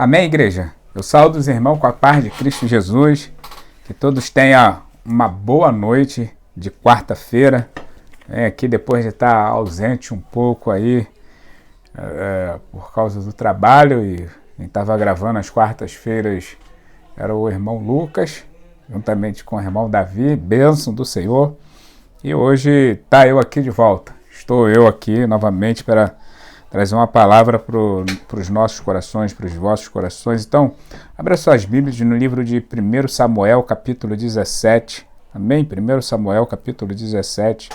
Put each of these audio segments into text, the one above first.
Amém, igreja? Eu saúdo os irmãos com a paz de Cristo Jesus. Que todos tenham uma boa noite de quarta-feira. Aqui depois de estar ausente um pouco aí por causa do trabalho, e quem estava gravando as quartas-feiras era o irmão Lucas, juntamente com o irmão Davi, bênção do Senhor. E hoje está eu aqui de volta. Estou eu aqui novamente para trazer uma palavra para os nossos corações, para os vossos corações. Então, abra suas Bíblias no livro de 1 Samuel, capítulo 17. Amém? 1 Samuel, capítulo 17.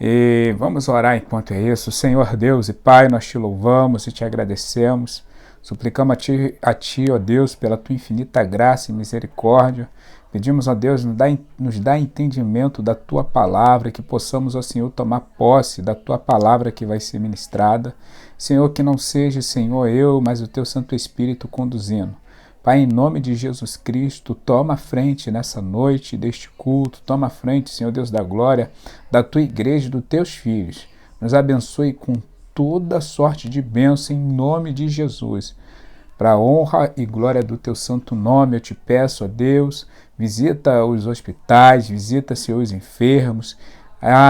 E vamos orar enquanto é isso. Senhor Deus e Pai, nós te louvamos e te agradecemos. Suplicamos a ti, ó Deus, pela tua infinita graça e misericórdia. Pedimos, ó Deus, nos dá entendimento da tua palavra, que possamos, ó Senhor, tomar posse da tua palavra que vai ser ministrada. Senhor, que não seja, Senhor, eu, mas o teu Santo Espírito conduzindo. Pai, em nome de Jesus Cristo, toma a frente nessa noite deste culto, toma a frente, Senhor Deus da glória, da tua igreja e dos teus filhos. Nos abençoe com toda sorte de bênção em nome de Jesus. Para a honra e glória do teu santo nome, eu te peço, ó Deus, visita os hospitais, visita, Senhor, os enfermos.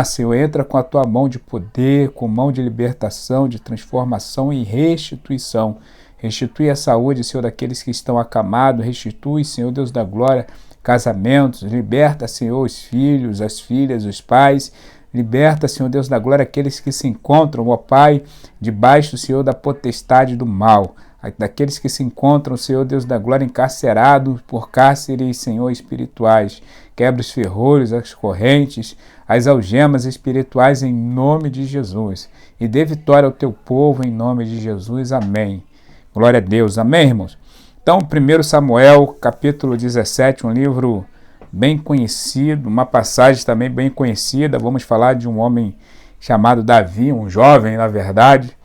Senhor, entra com a tua mão de poder, com mão de libertação, de transformação e restituição. Restitui a saúde, Senhor, daqueles que estão acamados. Restitui, Senhor Deus da glória, casamentos. Liberta, Senhor, os filhos, as filhas, os pais. Liberta, Senhor Deus da glória, aqueles que se encontram, ó Pai, debaixo, Senhor, da potestade do mal. Daqueles que se encontram, Senhor Deus da glória, encarcerados por cárceres, Senhor, espirituais. Quebra os ferrolhos, as correntes, as algemas espirituais em nome de Jesus. E dê vitória ao teu povo em nome de Jesus. Amém. Glória a Deus. Amém, irmãos? Então, 1 Samuel, capítulo 17, um livro bem conhecido, uma passagem também bem conhecida. Vamos falar de um homem chamado Davi, um jovem, na verdade,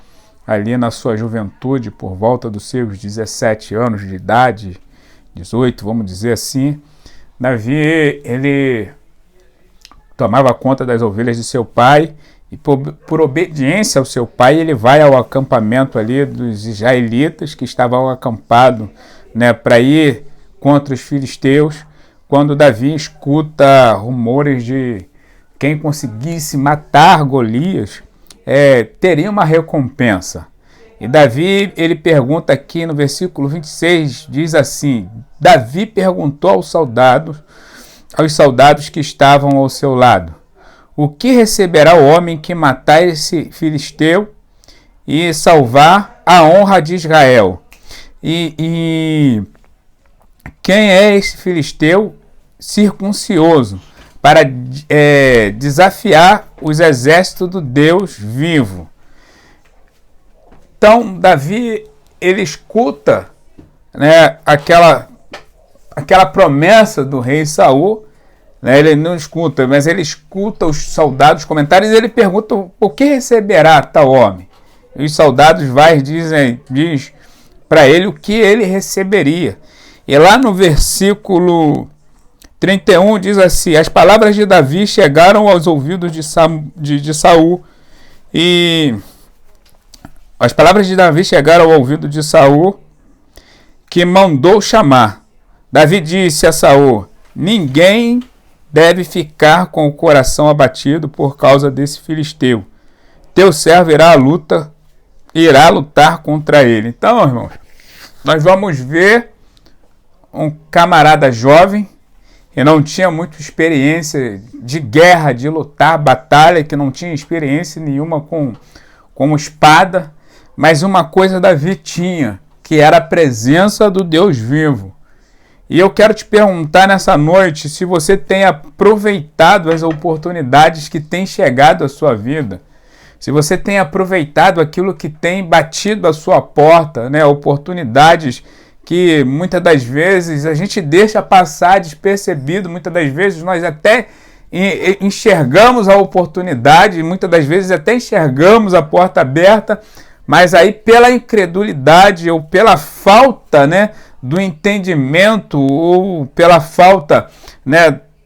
ali na sua juventude, por volta dos seus 17 anos de idade, 18, vamos dizer assim. Davi, ele tomava conta das ovelhas de seu pai, e por obediência ao seu pai, ele vai ao acampamento ali dos israelitas, que estavam acampados, para ir contra os filisteus, quando Davi escuta rumores de quem conseguisse matar Golias, teria uma recompensa. E Davi, ele pergunta aqui no versículo 26, diz assim: Davi perguntou aos soldados que estavam ao seu lado: o que receberá o homem que matar esse filisteu e salvar a honra de Israel? E quem é esse filisteu circuncioso para desafiar os exércitos do Deus vivo? Então, Davi, ele escuta, aquela promessa do rei Saul, ele não escuta, mas ele escuta os soldados comentários e ele pergunta o que receberá tal homem. E os soldados diz para ele o que ele receberia. E lá no versículo 31 diz assim: as palavras de Davi chegaram aos ouvidos de Saul, e as palavras de Davi chegaram ao ouvido de Saul, que mandou chamar. Davi disse a Saul: ninguém deve ficar com o coração abatido por causa desse filisteu. Teu servo irá lutar contra ele. Então, irmãos, nós vamos ver um camarada jovem que não tinha muita experiência de guerra, de lutar, batalha, que não tinha experiência nenhuma com espada, mas uma coisa Davi tinha, que era a presença do Deus vivo. E eu quero te perguntar nessa noite se você tem aproveitado as oportunidades que têm chegado à sua vida, se você tem aproveitado aquilo que tem batido à sua porta, oportunidades que muitas das vezes a gente deixa passar despercebido, muitas das vezes nós até enxergamos a oportunidade, muitas das vezes até enxergamos a porta aberta, mas aí pela incredulidade ou pela falta, do entendimento ou pela falta,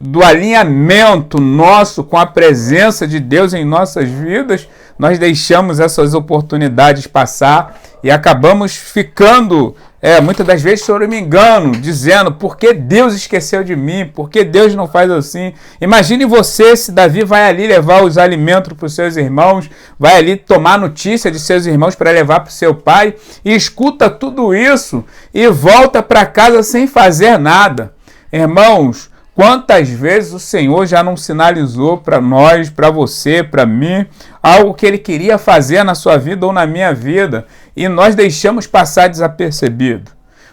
do alinhamento nosso com a presença de Deus em nossas vidas, nós deixamos essas oportunidades passar e acabamos ficando Muitas das vezes eu me engano, dizendo, por que Deus esqueceu de mim? Por que Deus não faz assim? Imagine você se Davi vai ali levar os alimentos para os seus irmãos, vai ali tomar notícia de seus irmãos para levar para o seu pai, e escuta tudo isso e volta para casa sem fazer nada. Irmãos, quantas vezes o Senhor já não sinalizou para nós, para você, para mim, algo que Ele queria fazer na sua vida ou na minha vida, e nós deixamos passar desapercebido.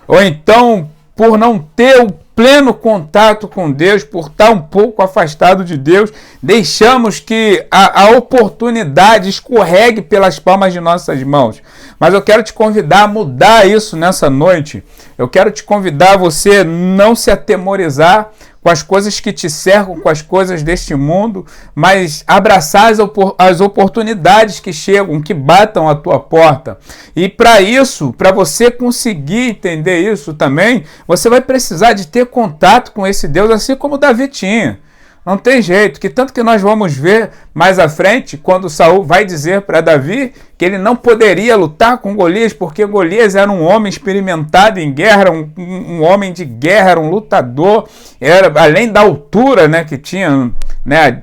Ou então, por não ter o pleno contato com Deus, por estar um pouco afastado de Deus, deixamos que a oportunidade escorregue pelas palmas de nossas mãos. Mas eu quero te convidar a mudar isso nessa noite. Eu quero te convidar a você não se atemorizar com as coisas que te cercam, com as coisas deste mundo, mas abraçar as oportunidades que chegam, que batam à tua porta. E para isso, para você conseguir entender isso também, você vai precisar de ter contato com esse Deus, assim como Davi tinha. Não tem jeito, que tanto que nós vamos ver mais à frente, quando Saul vai dizer para Davi que ele não poderia lutar com Golias, porque Golias era um homem experimentado em guerra, era um homem de guerra, era um lutador, era, além da altura, né, que tinha, né,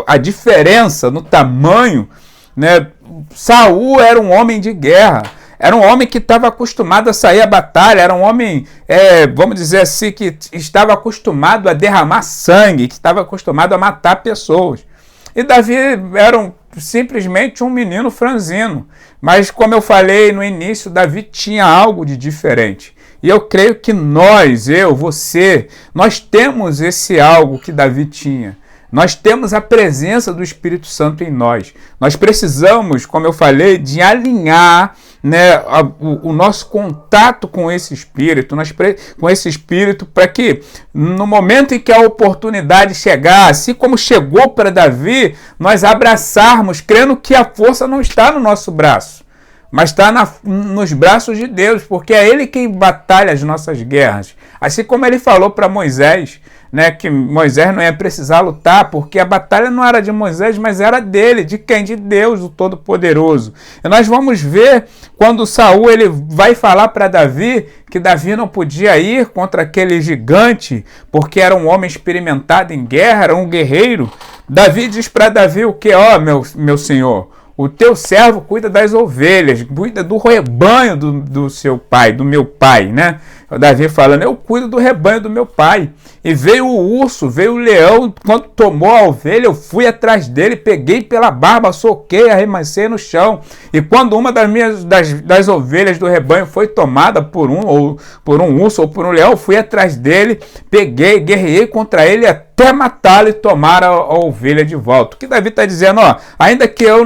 a diferença no tamanho, né, Saul era um homem de guerra. Era um homem que estava acostumado a sair à batalha, era um homem, vamos dizer assim, que estava acostumado a derramar sangue, que estava acostumado a matar pessoas. E Davi era simplesmente um menino franzino. Mas, como eu falei no início, Davi tinha algo de diferente. E eu creio que nós, eu, você, nós temos esse algo que Davi tinha. Nós temos a presença do Espírito Santo em nós. Nós precisamos, como eu falei, de alinhar, né, o nosso contato com esse Espírito, para que no momento em que a oportunidade chegar, assim como chegou para Davi, nós abraçarmos, crendo que a força não está no nosso braço, mas está nos braços de Deus, porque é Ele quem batalha as nossas guerras. Assim como Ele falou para Moisés, né, que Moisés não ia precisar lutar, porque a batalha não era de Moisés, mas era dele. De quem? De Deus, o Todo-Poderoso. E nós vamos ver quando Saul ele vai falar para Davi que Davi não podia ir contra aquele gigante, porque era um homem experimentado em guerra, era um guerreiro. Davi diz para Davi o que? Ó, meu senhor, o teu servo cuida das ovelhas, cuida do rebanho do seu pai, do meu pai, né? O Davi falando, eu cuido do rebanho do meu pai. E veio o urso, veio o leão, quando tomou a ovelha, eu fui atrás dele, peguei pela barba, soquei, arremessei no chão. E quando uma das ovelhas do rebanho foi tomada por um urso ou por um leão, eu fui atrás dele, peguei, guerreei contra ele até matá-lo e tomar a ovelha de volta. O que Davi está dizendo, ó, ainda que eu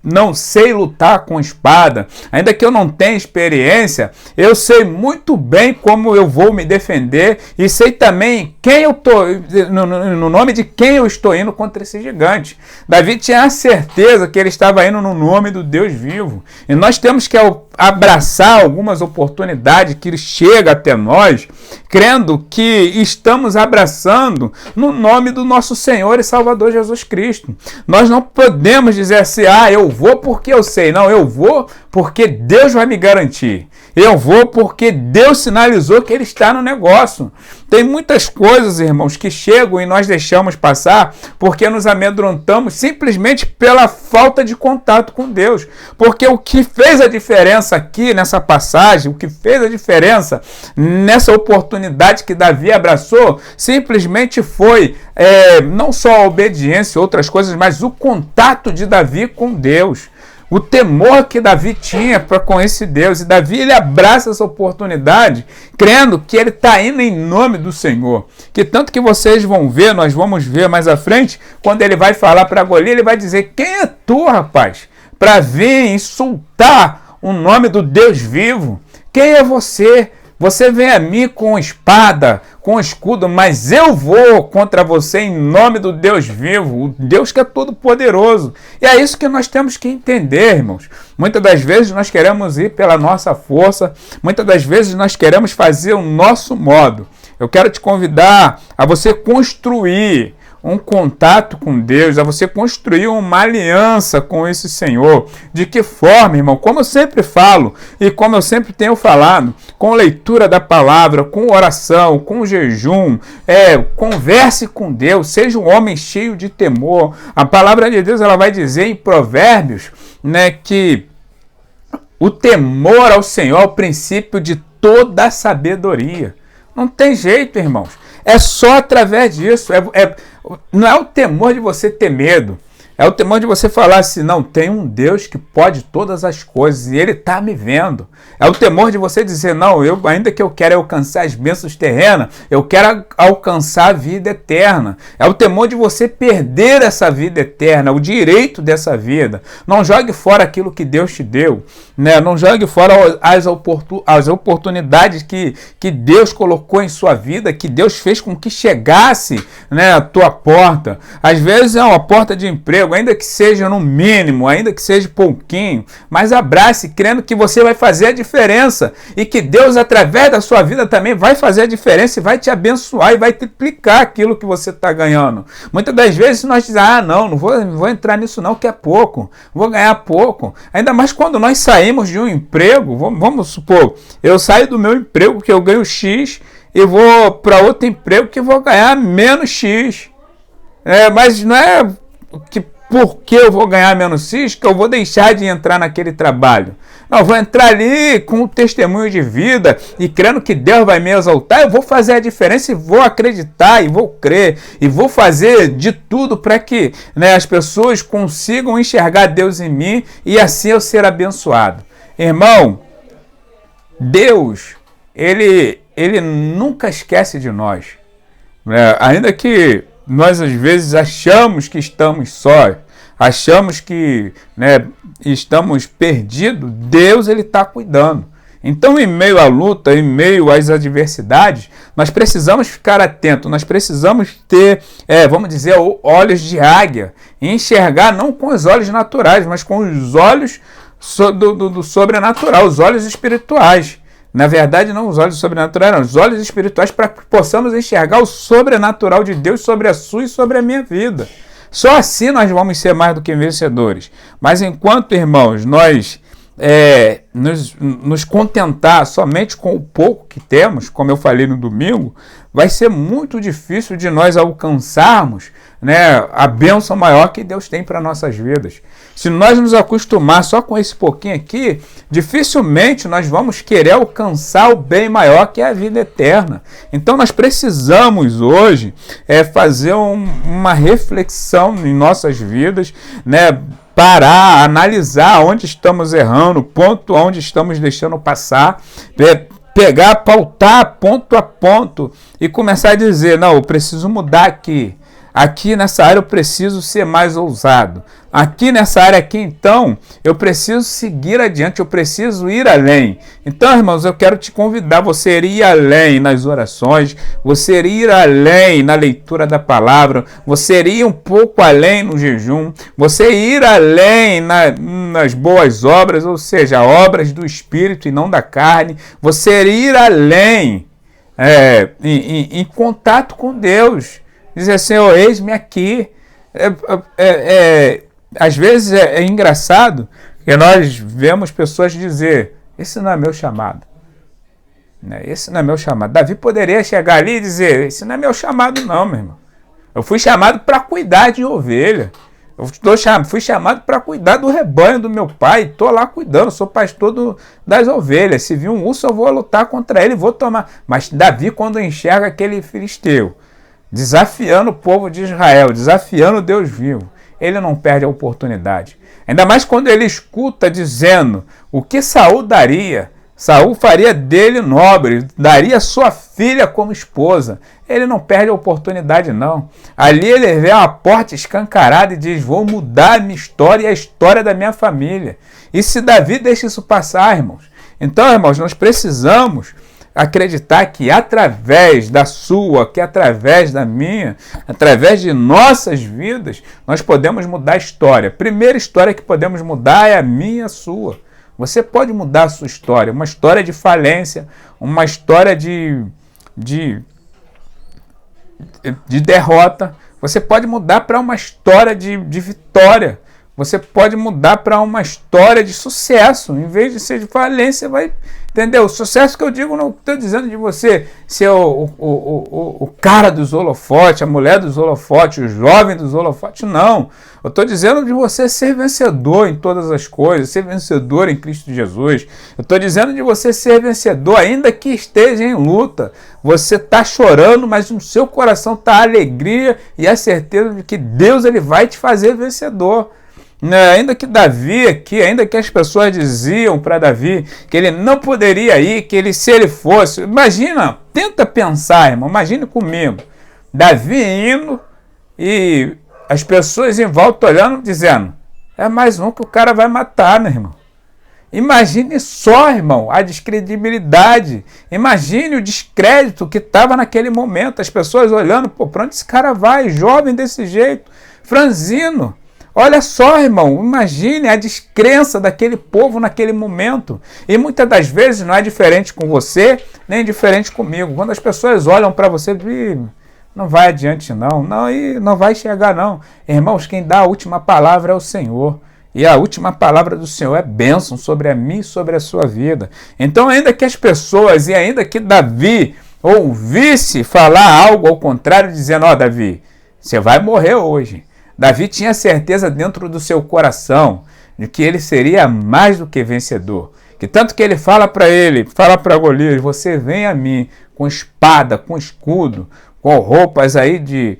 não sei lutar com espada, ainda que eu não tenha experiência, eu sei muito bem como eu vou me defender e sei também quem eu tô, no nome de quem eu estou indo contra esse gigante. Davi tinha a certeza que ele estava indo no nome do Deus vivo. E nós temos que abraçar algumas oportunidades que chegam até nós, crendo que estamos abraçando no nome do nosso Senhor e Salvador Jesus Cristo. Nós não podemos dizer assim, eu vou porque eu sei. Não, eu vou porque Deus vai me garantir. Eu vou porque Deus sinalizou que Ele está no negócio. Tem muitas coisas, irmãos, que chegam e nós deixamos passar porque nos amedrontamos simplesmente pela falta de contato com Deus. Porque o que fez a diferença aqui nessa passagem, o que fez a diferença nessa oportunidade que Davi abraçou, simplesmente foi não só a obediência e outras coisas, mas o contato de Davi com Deus. O temor que Davi tinha com esse Deus. E Davi ele abraça essa oportunidade, crendo que ele está indo em nome do Senhor. Que tanto que vocês vão ver, nós vamos ver mais à frente, quando ele vai falar para Golias, ele vai dizer, quem é tu, rapaz, para vir insultar o nome do Deus vivo? Quem é você? Você vem a mim com espada, com escudo, mas eu vou contra você em nome do Deus vivo, o Deus que é todo poderoso. E é isso que nós temos que entender, irmãos. Muitas das vezes nós queremos ir pela nossa força, muitas das vezes nós queremos fazer o nosso modo. Eu quero te convidar a você construir um contato com Deus, a você construir uma aliança com esse Senhor. De que forma, irmão? Como eu sempre falo e como eu sempre tenho falado, com leitura da palavra, com oração, com jejum, converse com Deus, seja um homem cheio de temor. A palavra de Deus ela vai dizer em Provérbios, né, que o temor ao Senhor é o princípio de toda a sabedoria. Não tem jeito, irmãos. É só através disso. Não é o temor de você ter medo. É o temor de você falar assim, não, tem um Deus que pode todas as coisas e Ele está me vendo. É o temor de você dizer, não, ainda que eu quero alcançar as bênçãos terrenas, eu quero alcançar a vida eterna. É o temor de você perder essa vida eterna, o direito dessa vida. Não jogue fora aquilo que Deus te deu, né? Não jogue fora as oportunidades que Deus colocou em sua vida, que Deus fez com que chegasse, né, à tua porta. Às vezes é uma porta de emprego, ainda que seja no mínimo, ainda que seja pouquinho, mas abrace, crendo que você vai fazer a diferença e que Deus, através da sua vida, também vai fazer a diferença e vai te abençoar e vai triplicar aquilo que você está ganhando. Muitas das vezes nós dizemos, não vou entrar nisso não, que é pouco, vou ganhar pouco. Ainda mais quando nós saímos de um emprego, vamos supor, eu saio do meu emprego que eu ganho X e vou para outro emprego que vou ganhar menos X. Mas não é que porque eu vou ganhar menos X que eu vou deixar de entrar naquele trabalho. Não, eu vou entrar ali com um testemunho de vida e crendo que Deus vai me exaltar, eu vou fazer a diferença e vou acreditar e vou crer e vou fazer de tudo para que, né, as pessoas consigam enxergar Deus em mim e assim eu ser abençoado. Irmão, Deus, ele nunca esquece de nós. Ainda que nós às vezes achamos que estamos sós, achamos que, né, estamos perdidos, Deus ele está cuidando. Então, em meio à luta, em meio às adversidades, nós precisamos ficar atentos, nós precisamos ter, vamos dizer, olhos de águia, e enxergar não com os olhos naturais, mas com os olhos do sobrenatural, os olhos espirituais. Na verdade, não os olhos sobrenaturais, não, os olhos espirituais, para que possamos enxergar o sobrenatural de Deus sobre a sua e sobre a minha vida. Só assim nós vamos ser mais do que vencedores. Mas enquanto, irmãos, nós nos contentar somente com o pouco que temos, como eu falei no domingo, vai ser muito difícil de nós alcançarmos, né, a bênção maior que Deus tem para nossas vidas. Se nós nos acostumar só com esse pouquinho aqui, dificilmente nós vamos querer alcançar o bem maior que é a vida eterna. Então nós precisamos hoje fazer uma reflexão em nossas vidas, né, parar, analisar onde estamos errando, ponto onde estamos deixando passar, pegar, pautar ponto a ponto e começar a dizer, não, eu preciso mudar aqui. Aqui nessa área eu preciso ser mais ousado. Aqui nessa área aqui, então, eu preciso seguir adiante, eu preciso ir além. Então, irmãos, eu quero te convidar, você ir além nas orações, você ir além na leitura da palavra, você ir um pouco além no jejum, você ir além nas boas obras, ou seja, obras do Espírito e não da carne, você ir além em contato com Deus. Dizer, Senhor, eis-me aqui. Às vezes é engraçado que nós vemos pessoas dizer, esse não é meu chamado. Esse não é meu chamado. Davi poderia chegar ali e dizer, esse não é meu chamado não, meu irmão. Eu fui chamado para cuidar de ovelha. Fui chamado para cuidar do rebanho do meu pai. Estou lá cuidando, sou pastor das ovelhas. Se vir um urso, eu vou lutar contra ele, vou tomar. Mas Davi, quando enxerga aquele filisteu, desafiando o povo de Israel, desafiando Deus vivo, ele não perde a oportunidade. Ainda mais quando ele escuta dizendo o que Saul daria. Saul faria dele nobre, daria sua filha como esposa. Ele não perde a oportunidade, não. Ali ele vê uma porta escancarada e diz, vou mudar a minha história e a história da minha família. E se Davi deixa isso passar, irmãos? Então, irmãos, nós precisamos acreditar que através da sua, que através da minha, através de nossas vidas, nós podemos mudar a história. A primeira história que podemos mudar é a minha e a sua. Você pode mudar a sua história, uma história de falência, uma história de derrota. Você pode mudar para uma história de vitória. Você pode mudar para uma história de sucesso. Em vez de ser de falência, vai... Entendeu? O sucesso que eu digo, não estou dizendo de você ser o cara dos holofotes, a mulher dos holofotes, o jovem dos holofotes, não. Eu estou dizendo de você ser vencedor em todas as coisas, ser vencedor em Cristo Jesus. Eu estou dizendo de você ser vencedor, ainda que esteja em luta. Você está chorando, mas no seu coração está a alegria e a certeza de que Deus ele vai te fazer vencedor. Ainda que Davi aqui, ainda que as pessoas diziam para Davi que ele não poderia ir, que ele, se ele fosse, imagina, tenta pensar, irmão, imagine comigo, Davi indo e as pessoas em volta olhando, dizendo, é mais um que o cara vai matar, meu irmão. Imagine só, irmão, a descredibilidade, imagine o descrédito que estava naquele momento, as pessoas olhando, pô, para onde esse cara vai, jovem desse jeito, franzino. Olha só, irmão, imagine a descrença daquele povo naquele momento. E muitas das vezes não é diferente com você, nem diferente comigo. Quando as pessoas olham para você, não vai adiante não, e não vai chegar não. Irmãos, quem dá a última palavra é o Senhor. E a última palavra do Senhor é bênção sobre a mim e sobre a sua vida. Então, ainda que as pessoas, e ainda que Davi ouvisse falar algo ao contrário, dizendo, ó, Davi, você vai morrer hoje. Davi tinha certeza dentro do seu coração de que ele seria mais do que vencedor. Que tanto que ele fala para Golias, você vem a mim com espada, com escudo, com roupas aí de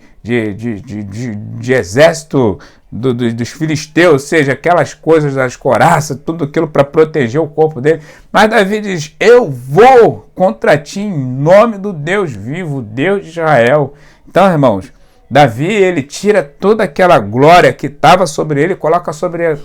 exército dos filisteus, ou seja, aquelas coisas das coraças, tudo aquilo para proteger o corpo dele. Mas Davi diz, eu vou contra ti em nome do Deus vivo, Deus de Israel. Então, irmãos, Davi, ele tira toda aquela glória que estava sobre ele e coloca sobre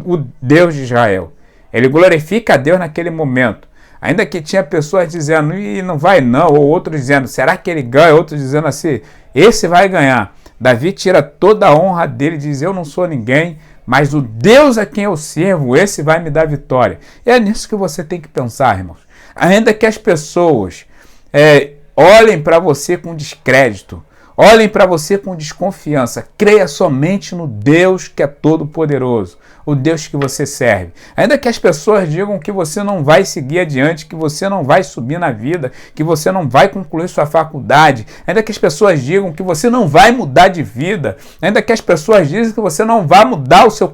o Deus de Israel. Ele glorifica a Deus naquele momento. Ainda que tinha pessoas dizendo, e não vai não, ou outros dizendo, será que ele ganha? Outros dizendo assim, esse vai ganhar. Davi tira toda a honra dele e diz, eu não sou ninguém, mas o Deus a quem eu sirvo, esse vai me dar vitória. E é nisso que você tem que pensar, irmãos. Ainda que as pessoas olhem para você com descrédito, olhem para você com desconfiança. Creia somente no Deus que é todo-poderoso, o Deus que você serve. Ainda que as pessoas digam que você não vai seguir adiante, que você não vai subir na vida, que você não vai concluir sua faculdade, ainda que as pessoas digam que você não vai mudar de vida, ainda que as pessoas dizem que você não vai mudar o seu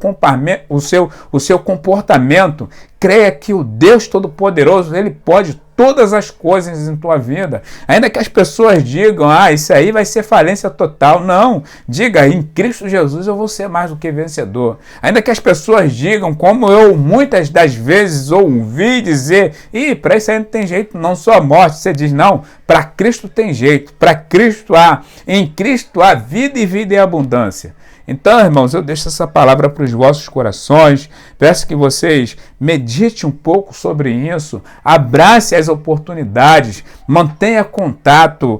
comportamento, creia que o Deus Todo-Poderoso, ele pode todas as coisas em tua vida. Ainda que as pessoas digam, isso aí vai ser falência total. Não, diga, em Cristo Jesus eu vou ser mais do que vencedor. Ainda que as pessoas digam, como eu muitas das vezes ouvi dizer, para isso aí não tem jeito, não, só a morte. Você diz, não, para Cristo tem jeito, para Cristo há, em Cristo há vida e vida em abundância. Então, irmãos, eu deixo essa palavra para os vossos corações, peço que vocês meditem um pouco sobre isso, abrace as oportunidades, mantenha contato,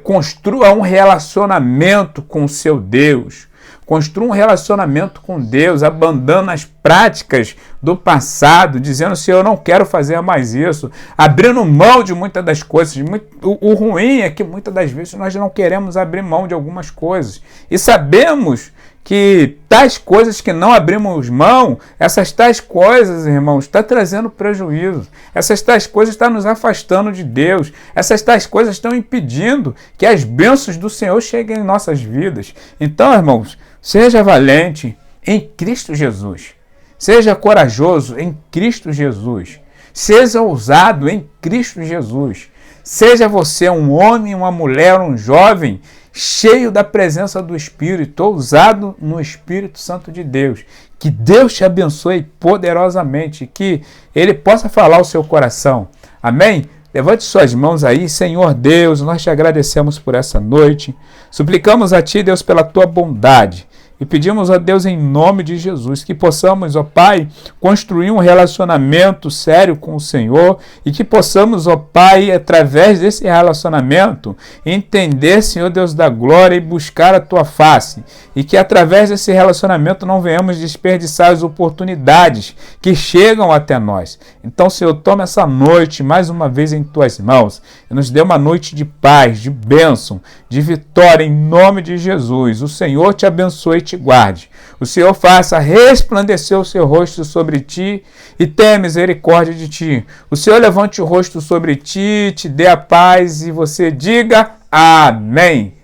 construa um relacionamento com o seu Deus, construa um relacionamento com Deus, abandona as práticas do passado, dizendo, Senhor, eu não quero fazer mais isso, abrindo mão de muitas das coisas. O ruim é que muitas das vezes nós não queremos abrir mão de algumas coisas, e sabemos que tais coisas que não abrimos mão, essas tais coisas, irmãos, está trazendo prejuízo. Essas tais coisas estão nos afastando de Deus. Essas tais coisas estão impedindo que as bênçãos do Senhor cheguem em nossas vidas. Então, irmãos, seja valente em Cristo Jesus. Seja corajoso em Cristo Jesus. Seja ousado em Cristo Jesus. Seja você um homem, uma mulher, um jovem, cheio da presença do Espírito, ousado no Espírito Santo de Deus. Que Deus te abençoe poderosamente, que Ele possa falar ao seu coração. Amém? Levante suas mãos aí. Senhor Deus, nós te agradecemos por essa noite. Suplicamos a Ti, Deus, pela Tua bondade. E pedimos a Deus em nome de Jesus que possamos, ó Pai, construir um relacionamento sério com o Senhor e que possamos, ó Pai, através desse relacionamento, entender, Senhor Deus da glória, e buscar a Tua face. E que através desse relacionamento não venhamos desperdiçar as oportunidades que chegam até nós. Então, Senhor, toma essa noite mais uma vez em Tuas mãos e nos dê uma noite de paz, de bênção, de vitória em nome de Jesus. O Senhor te abençoe e te guarde. O Senhor faça resplandecer o seu rosto sobre ti e tenha misericórdia de ti. O Senhor levante o rosto sobre ti, te dê a paz e você diga amém.